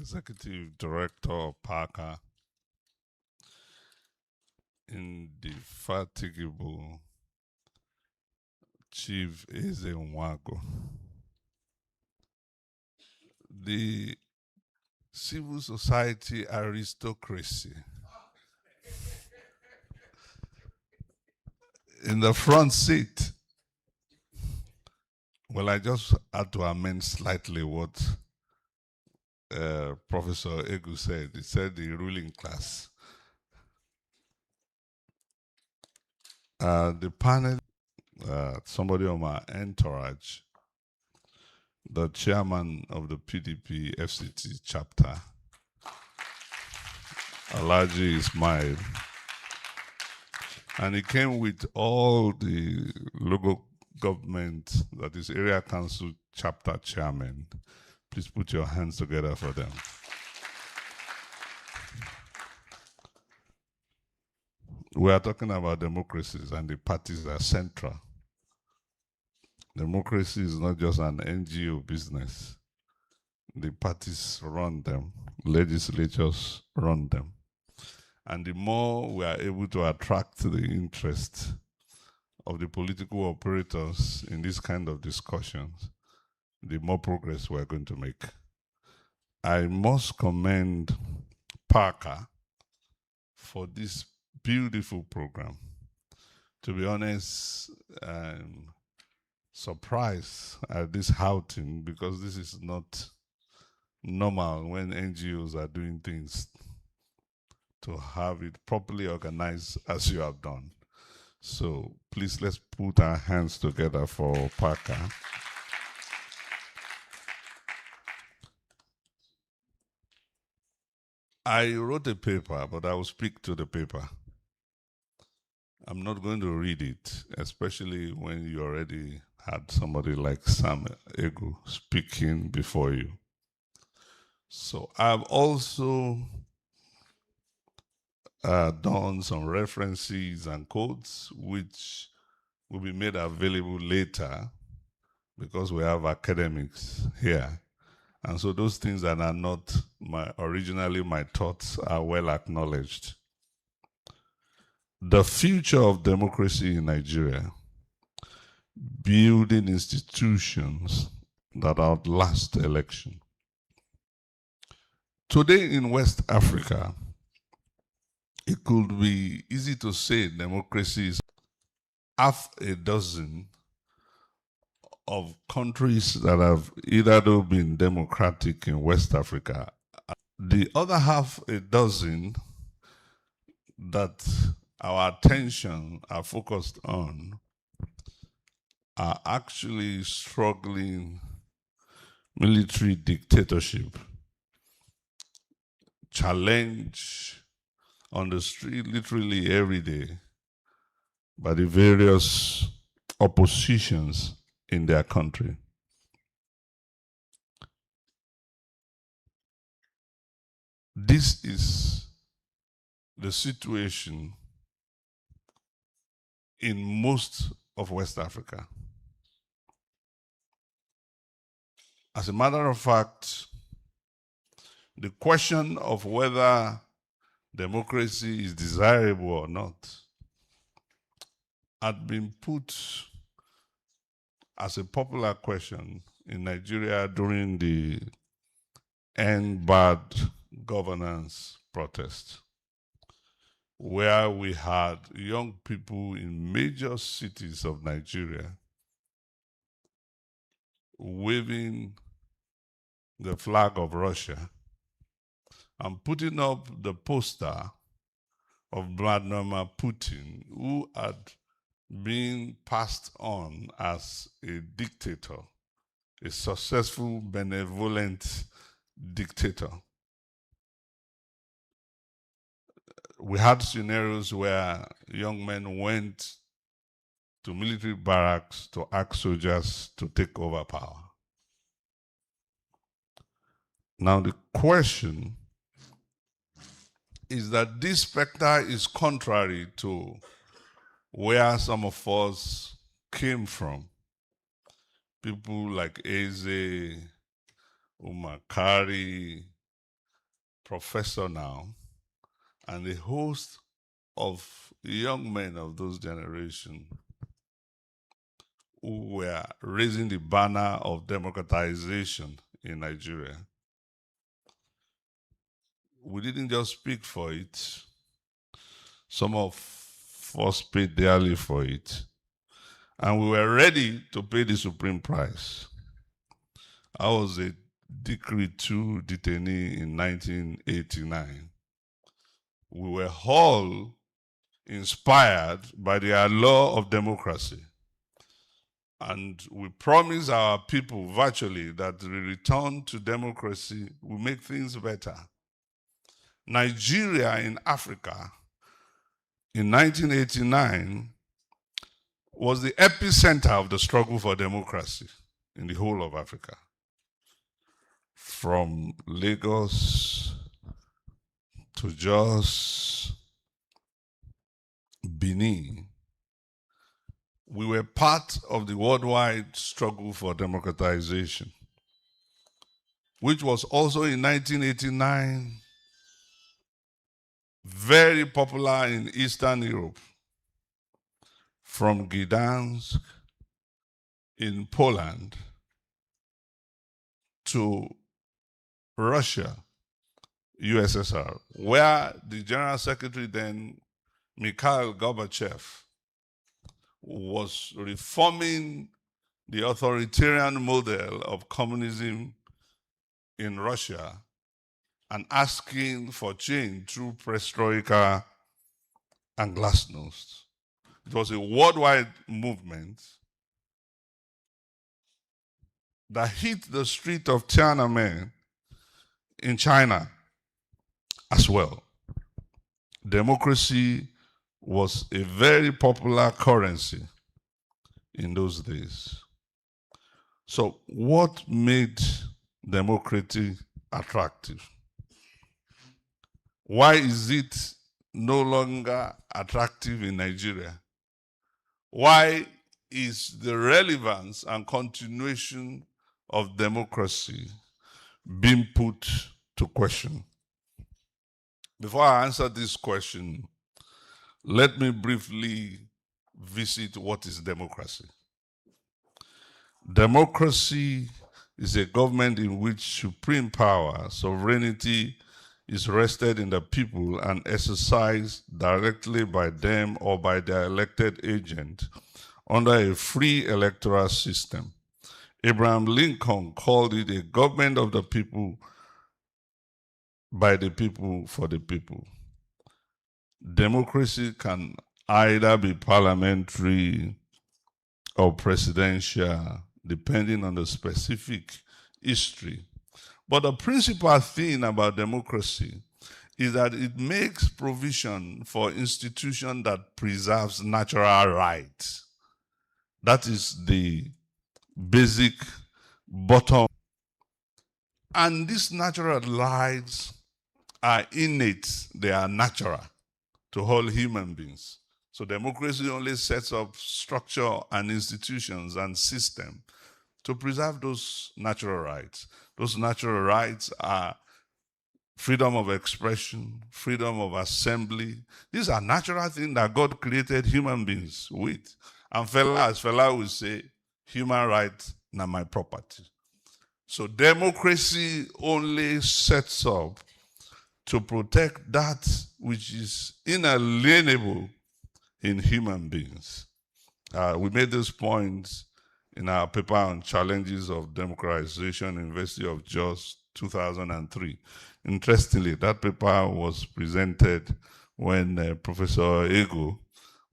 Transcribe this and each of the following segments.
Executive Director of PAACA, indefatigable Chief Eze Nwago, the civil society aristocracy in the front seat. Well, I just had to amend slightly what Professor Egu said. He said the ruling class. The panel, somebody on my entourage, the chairman of the PDP FCT chapter, Alhaji Ismail, and he came with all the local government, that is area council chapter chairman. Please put your hands together for them. We are talking about democracies, and the parties are central. Democracy is not just an NGO business. The parties run them, legislatures run them. And the more we are able to attract the interest of the political operators in this kind of discussions, the more progress we're going to make. I must commend PAACA for this beautiful program. To be honest, I'm surprised at this outing, because this is not normal when NGOs are doing things, to have it properly organized as you have done. So please, let's put our hands together for PAACA. I wrote a paper, but I will speak to the paper. I'm not going to read it, especially when you already had somebody like Sam Egu speaking before you. So I've also done some references and codes which will be made available later, because we have academics here. And so those things that are not originally my thoughts are well acknowledged. The future of democracy in Nigeria, building institutions that outlast election. Today in West Africa, it could be easy to say democracy is half a dozen of countries that have either been democratic in West Africa. The other half a dozen that our attention are focused on are actually struggling military dictatorship, challenge on the street literally every day by the various oppositions in their country. This is the situation in most of West Africa. As a matter of fact, the question of whether democracy is desirable or not had been put as a popular question in Nigeria during the End Bad Governance protest, where we had young people in major cities of Nigeria waving the flag of Russia and putting up the poster of Vladimir Putin, who had been passed on as a dictator, a successful, benevolent dictator. We had scenarios where young men went to military barracks to ask soldiers to take over power. Now the question is that this specter is contrary to where some of us came from. People like Eze, Umakari, professor now, and a host of young men of those generations who were raising the banner of democratization in Nigeria. We didn't just speak for it. Some of us paid dearly for it. And we were ready to pay the supreme price. I was a Decree 2 detainee in 1989. We were all inspired by the allure of democracy. And we promise our people virtually that the return to democracy will make things better. Nigeria in Africa in 1989 was the epicenter of the struggle for democracy in the whole of Africa. From Lagos to Jos, Benin, we were part of the worldwide struggle for democratization, which was also in 1989 very popular in Eastern Europe, from Gdansk in Poland to Russia, USSR, where the General Secretary then, Mikhail Gorbachev, was reforming the authoritarian model of communism in Russia and asking for change through perestroika and glasnost. It was a worldwide movement that hit the street of Tiananmen in China as well. Democracy was a very popular currency in those days. So what made democracy attractive? Why is it no longer attractive in Nigeria? Why is the relevance and continuation of democracy being put to question? Before I answer this question, let me briefly visit what is democracy. Democracy is a government in which supreme power, sovereignty, is rested in the people and exercised directly by them or by their elected agent under a free electoral system. Abraham Lincoln called it a government of the people, by the people, for the people. Democracy can either be parliamentary or presidential, depending on the specific history. But the principal thing about democracy is that it makes provision for institutions that preserves natural rights. That is the basic bottom. And these natural rights are innate, they are natural to all human beings. So democracy only sets up structure and institutions and system to preserve those natural rights. Those natural rights are freedom of expression, freedom of assembly. These are natural things that God created human beings with. And as Flaw will say, human rights are my property. So democracy only sets up to protect that which is inalienable in human beings. We made this point in our paper on challenges of democratization, University of Jos, 2003. Interestingly, that paper was presented when Professor Ego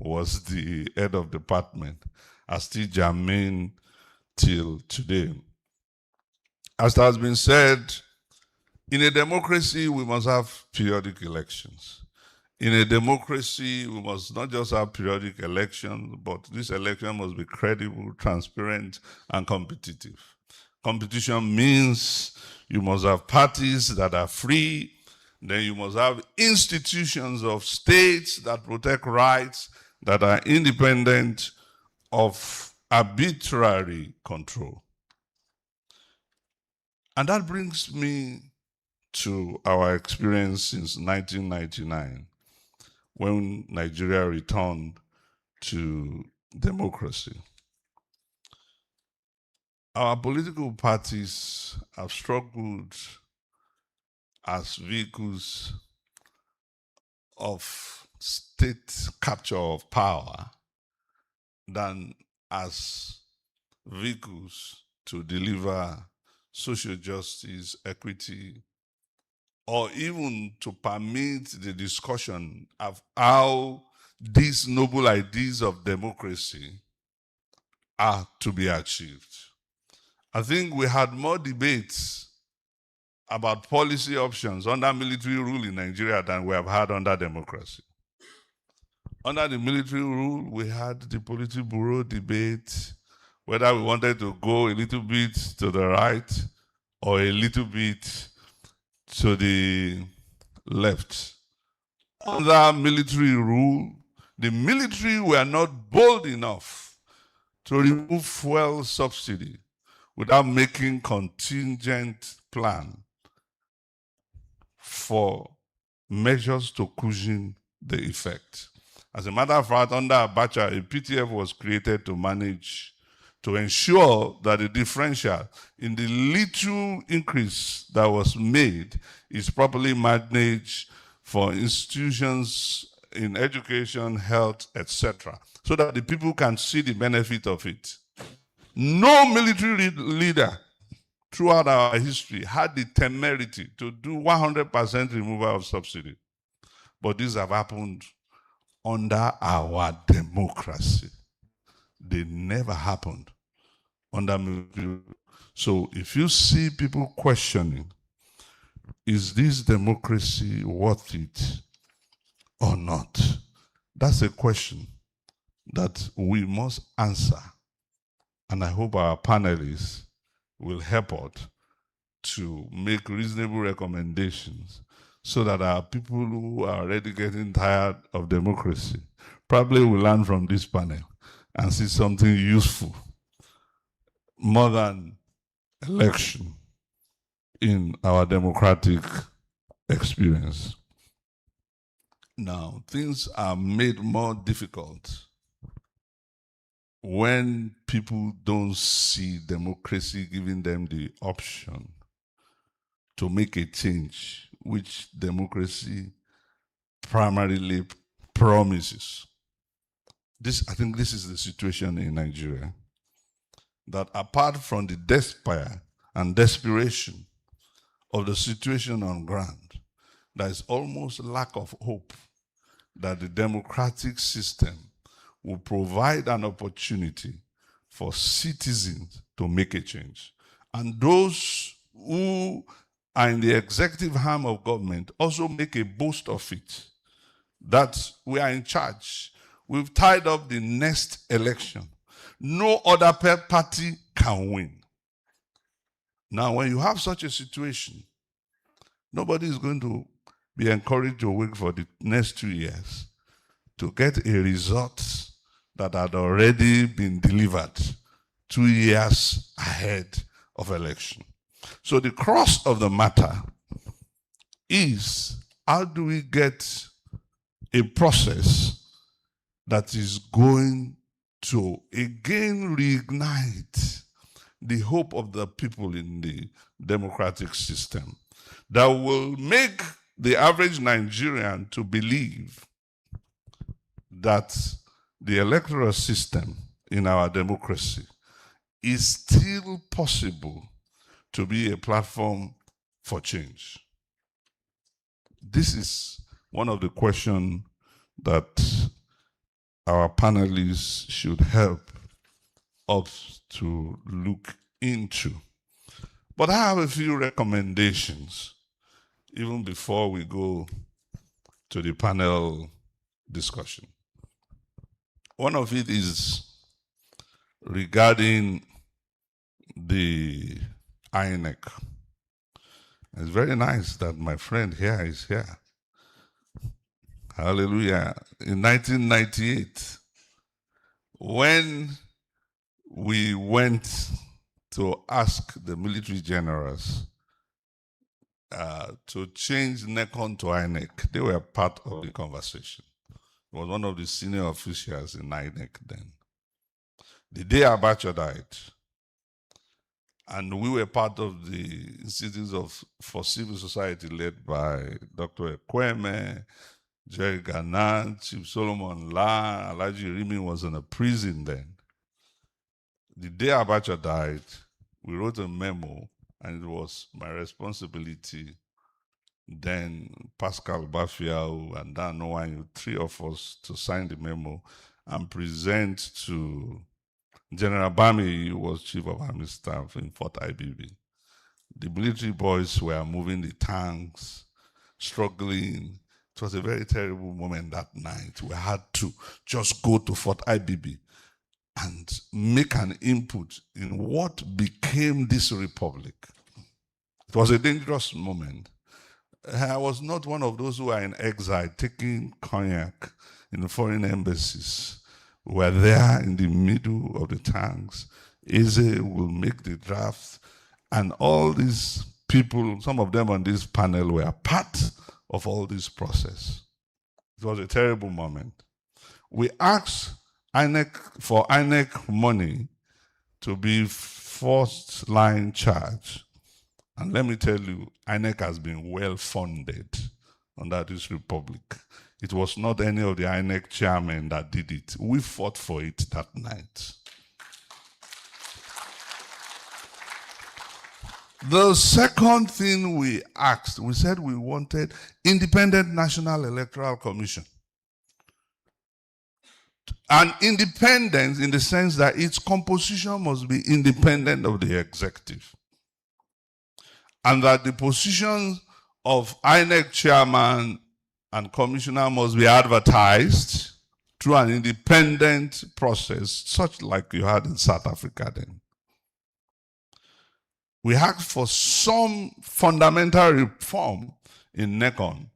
was the head of department, as still germane till today. As has been said, in a democracy, we must have periodic elections. In a democracy, we must not just have periodic elections, but this election must be credible, transparent, and competitive. Competition means you must have parties that are free, then you must have institutions of states that protect rights that are independent of arbitrary control. And that brings me to our experience since 1999, when Nigeria returned to democracy. Our political parties have struggled as vehicles of state capture of power than as vehicles to deliver social justice, equity, or even to permit the discussion of how these noble ideas of democracy are to be achieved. I think we had more debates about policy options under military rule in Nigeria than we have had under democracy. Under the military rule, we had the Politburo debate, whether we wanted to go a little bit to the right or a little bit to the left. Under military rule, the military were not bold enough to remove fuel subsidy without making contingent plan for measures to cushion the effect. As a matter of fact, under Abacha, a PTF was created to ensure that the differential in the little increase that was made is properly managed for institutions in education, health, etc., so that the people can see the benefit of it. No military leader throughout our history had the temerity to do 100% removal of subsidy. But these have happened under our democracy. They never happened under military. So if you see people questioning, is this democracy worth it or not? That's a question that we must answer. And I hope our panelists will help us to make reasonable recommendations so that our people who are already getting tired of democracy probably will learn from this panel and see something useful more than election in our democratic experience. Now, things are made more difficult when people don't see democracy giving them the option to make a change, which democracy primarily promises. I think this is the situation in Nigeria, that apart from the despair and desperation of the situation on ground, there is almost lack of hope that the democratic system will provide an opportunity for citizens to make a change. And those who are in the executive arm of government also make a boast of it, that we are in charge. We've tied up the next election. No other party can win. Now, when you have such a situation, nobody is going to be encouraged to wait for the next 2 years to get a result that had already been delivered 2 years ahead of election. So the crux of the matter is, how do we get a process that is going to again reignite the hope of the people in the democratic system, that will make the average Nigerian to believe that the electoral system in our democracy is still possible to be a platform for change? This is one of the questions that our panelists should help us to look into. But I have a few recommendations, even before we go to the panel discussion. One of it is regarding the INEC. It's very nice that my friend here is here. Hallelujah. In 1998, when we went to ask the military generals to change NECON to INEC. They were part of the conversation. It was one of the senior officials in INEC then. The day Abacha died, and we were part of the Institute for Civil Society led by Dr. Ekweme, Jerry Garnett, Chief Solomon La, Alhaji Rimi was in a prison then. The day Abacha died, we wrote a memo, and it was my responsibility, then Pascal Bafiao and Dan Owanyu, three of us, to sign the memo and present to General Bami, who was Chief of Army Staff in Fort IBB. The military boys were moving the tanks, struggling. It was a very terrible moment that night. We had to just go to Fort IBB and make an input in what became this republic. It was a dangerous moment. I was not one of those who are in exile taking cognac in foreign embassies. We were there in the middle of the tanks. Eze will make the draft, and all these people, some of them on this panel, were part of all this process. It was a terrible moment. We asked INEC for INEC money to be first line charge. And let me tell you, INEC has been well funded under this republic. It was not any of the INEC chairmen that did it. We fought for it that night. The second thing we asked, we said we wanted independent National Electoral Commission. And independence in the sense that its composition must be independent of the executive. And that the position of INEC chairman and commissioner must be advertised through an independent process, such like you had in South Africa then. We asked for some fundamental reform in NECON.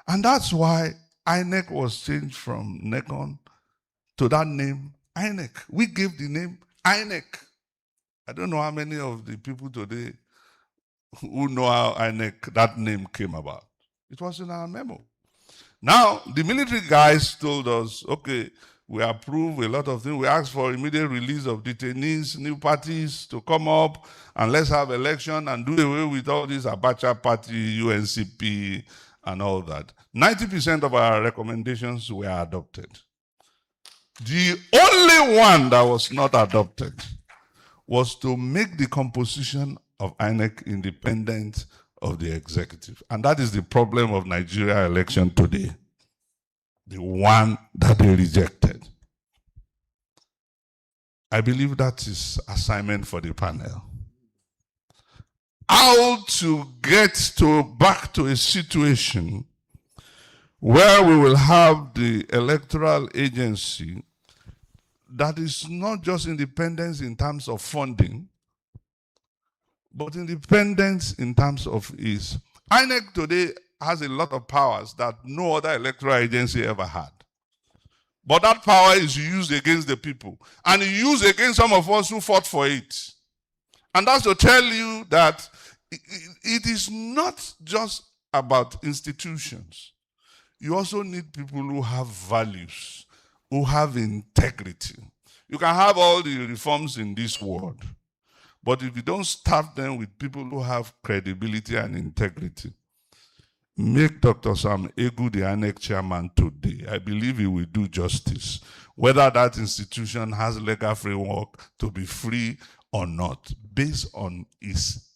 And that's why INEC was changed from NECON to that name, INEC. We gave the name INEC. I don't know how many of the people today who know how INEC, that name came about. It was in our memo. Now, the military guys told us, okay, we approve a lot of things. We asked for immediate release of detainees, new parties to come up, and let's have election and do away with all this Abacha party, UNCP, and all that. 90% of our recommendations were adopted. The only one that was not adopted was to make the composition of INEC independent of the executive. And that is the problem of Nigeria election today. The one that they rejected. I believe that is assignment for the panel. How to get back to a situation where we will have the electoral agency that is not just independence in terms of funding, but independence in terms of its. INEC today has a lot of powers that no other electoral agency ever had. But that power is used against the people, and used against some of us who fought for it. And that's to tell you that it is not just about institutions. You also need people who have values, who have integrity. You can have all the reforms in this world, but if you don't start them with people who have credibility and integrity, make Dr. Sam Egu the INEC chairman today. I believe he will do justice, whether that institution has legal framework to be free or not, based on his